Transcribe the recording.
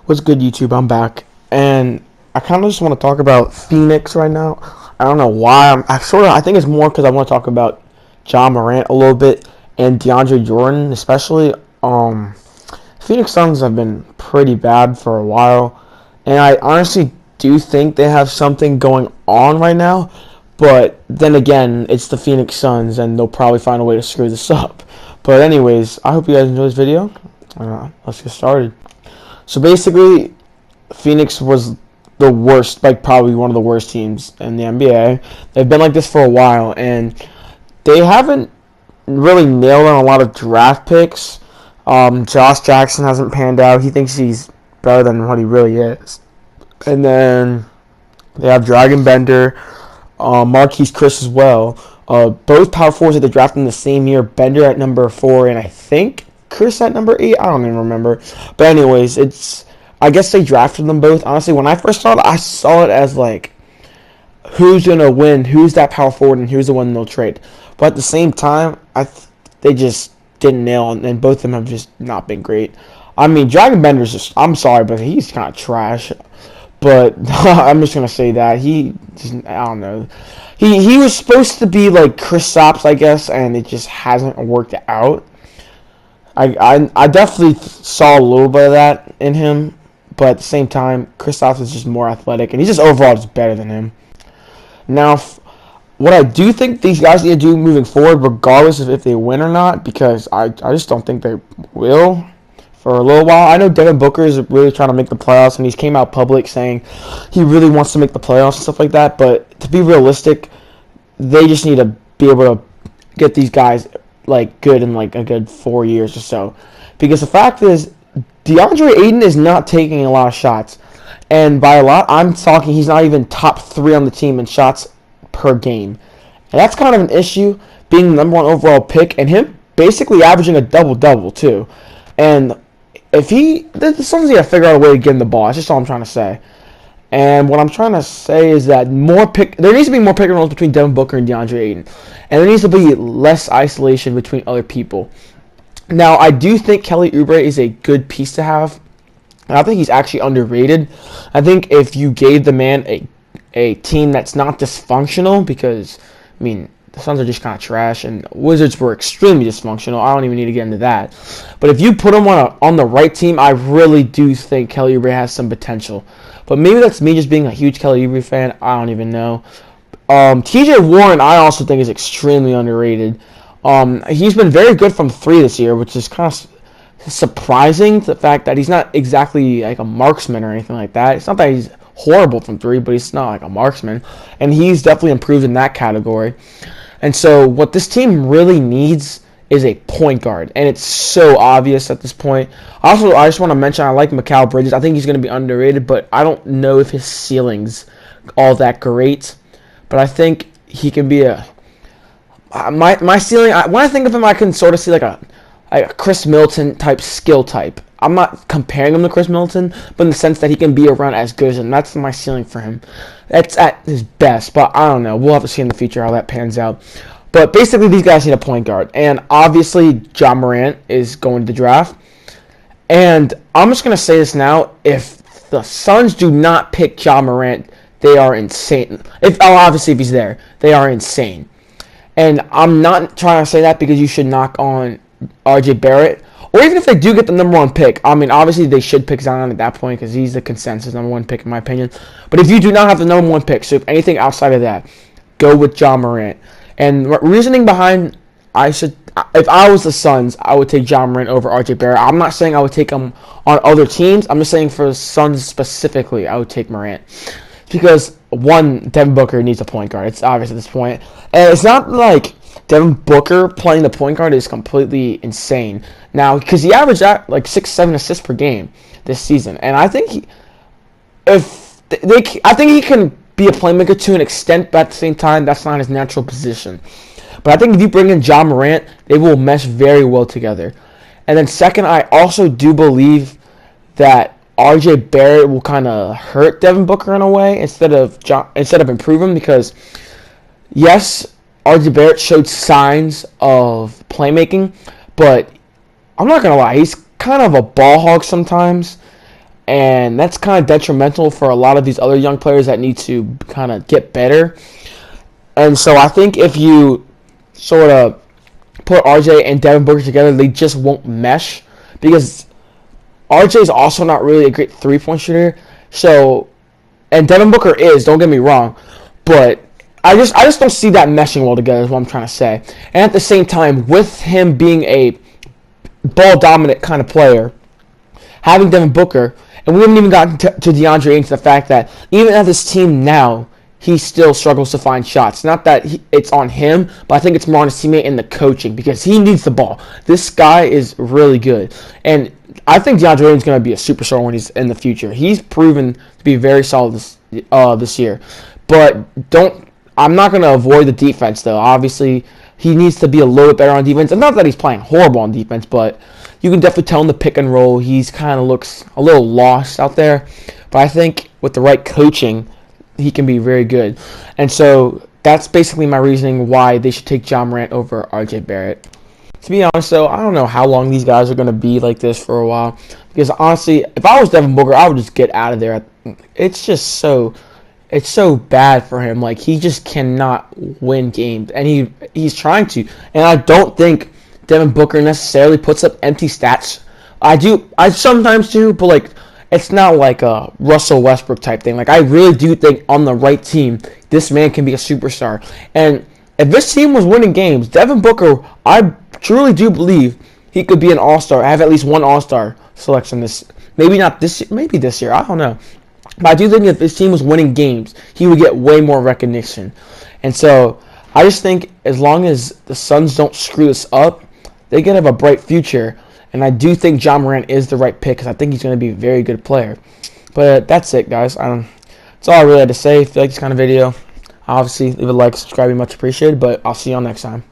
What's good, YouTube? I'm back, and I kind of just want to talk about Phoenix right now. I don't know why. I think it's more because I want to talk about John Morant a little bit and DeAndre Jordan, especially. Phoenix Suns have been pretty bad for a while, and I honestly do think they have something going on right now. But then again, it's the Phoenix Suns, and they'll probably find a way to screw this up. But anyways, I hope you guys enjoy this video. Let's get started. So basically, Phoenix was the worst, like probably one of the worst teams in the NBA. They've been like this for a while, and they haven't really nailed on a lot of draft picks. Josh Jackson hasn't panned out. He thinks he's better than what he really is. And then they have Dragon Bender, Marquise Chris as well. Both power forwards that they drafted in the same year. Bender at number 4, and I think Chris at number 8. I don't even remember. But anyways, I guess they drafted them both. Honestly, when I first saw it, I saw it as like, who's gonna win? Who's that power forward, and who's the one they'll trade? But at the same time, they just didn't nail, and both of them have just not been great. I mean, Dragon Bender's just, I'm sorry, but he's kind of trash. But I'm just gonna say that I don't know. He was supposed to be like Chris Kristaps, I guess, and it just hasn't worked out. I definitely saw a little bit of that in him, but at the same time, Kristaps is just more athletic, and he's just overall just better than him. Now, what I do think these guys need to do moving forward, regardless of if they win or not, because I just don't think they will for a little while. I know Devin Booker is really trying to make the playoffs, and he's came out public saying he really wants to make the playoffs and stuff like that, but to be realistic, they just need to be able to get these guys like good in like a good 4 years or so, because the fact is DeAndre Ayton is not taking a lot of shots, and by a lot I'm talking he's not even top 3 on the team in shots per game, and that's kind of an issue, being the number 1 overall pick and him basically averaging a double-double too. And if the Suns need to figure out a way to get him the ball. That's just all I'm trying to say. And what I'm trying to say is that there needs to be more pick and rolls between Devin Booker and DeAndre Ayton. And there needs to be less isolation between other people. Now, I do think Kelly Oubre is a good piece to have. And I think he's actually underrated. I think if you gave the man a team that's not dysfunctional, because, I mean, the Suns are just kind of trash, and Wizards were extremely dysfunctional. I don't even need to get into that. But if you put him on the right team, I really do think Kelly Oubre has some potential. But maybe that's me just being a huge Kelly Oubre fan. I don't even know. TJ Warren, I also think, is extremely underrated. He's been very good from 3 this year, which is kind of surprising, the fact that he's not exactly like a marksman or anything like that. It's not that he's horrible from 3, but he's not like a marksman. And he's definitely improved in that category. And so what this team really needs is a point guard, and it's so obvious at this point. Also, I just want to mention I like Mikal Bridges. I think he's going to be underrated, but I don't know if his ceiling's all that great. But I think he can be my ceiling. When I think of him, I can sort of see like a Chris Middleton type skill type. I'm not comparing him to Chris Middleton, but in the sense that he can be around as good as him. That's my ceiling for him. That's at his best, but I don't know. We'll have to see in the future how that pans out. But basically, these guys need a point guard. And obviously, John Morant is going to the draft. And I'm just going to say this now. If the Suns do not pick John Morant, they are insane. Obviously, if he's there, they are insane. And I'm not trying to say that because you should knock on R.J. Barrett. Or even if they do get the number 1 pick, I mean, obviously they should pick Zion at that point because he's the consensus number 1 pick in my opinion. But if you do not have the number 1 pick, so if anything outside of that, go with John Morant. And reasoning behind, if I was the Suns, I would take John Morant over R.J. Barrett. I'm not saying I would take him on other teams. I'm just saying for the Suns specifically, I would take Morant. Because, one, Devin Booker needs a point guard. It's obvious at this point. And it's not like Devin Booker playing the point guard is completely insane. Now, because he averaged out like 6-7 assists per game this season. And I think I think he can be a playmaker to an extent, but at the same time, that's not his natural position. But I think if you bring in John Morant, they will mesh very well together. And then second, I also do believe that R.J. Barrett will kind of hurt Devin Booker in a way instead of improve him, because yes, R.J. Barrett showed signs of playmaking, but I'm not going to lie, he's kind of a ball hog sometimes. and that's kind of detrimental for a lot of these other young players that need to kind of get better. And so I think if you sort of put RJ and Devin Booker together, they just won't mesh because RJ is also not really a great three-point shooter. So, and Devin Booker is, don't get me wrong, but I just don't see that meshing well together is what I'm trying to say. And at the same time, with him being a ball dominant kind of player, having Devin Booker, and we haven't even gotten to DeAndre Ayton, the fact that even at this team now, he still struggles to find shots. Not that it's on him, but I think it's more on his teammate and the coaching because he needs the ball. This guy is really good. And I think DeAndre Ayton's going to be a superstar when he's in the future. He's proven to be very solid this year. But I'm not going to avoid the defense, though. Obviously, he needs to be a little bit better on defense. And not that he's playing horrible on defense, but you can definitely tell in the pick and roll he's kind of looks a little lost out there. But I think with the right coaching, he can be very good. And so that's basically my reasoning why they should take John Morant over RJ Barrett. To be honest, though, I don't know how long these guys are going to be like this for a while. Because honestly, if I was Devin Booker, I would just get out of there. It's so bad for him. Like, he just cannot win games. And he's trying to. And I don't think Devin Booker necessarily puts up empty stats. I sometimes do, but like, it's not like a Russell Westbrook type thing. Like, I really do think on the right team, this man can be a superstar. And if this team was winning games, Devin Booker, I truly do believe he could be an all-star. I have at least one all-star selection maybe not this year, maybe this year. I don't know. But I do think if this team was winning games, he would get way more recognition. And so I just think as long as the Suns don't screw this up, they can have a bright future. And I do think John Morant is the right pick because I think he's going to be a very good player. But that's it, guys. That's all I really had to say. If you like this kind of video, obviously leave a like, subscribe, be much appreciated. But I'll see you all next time.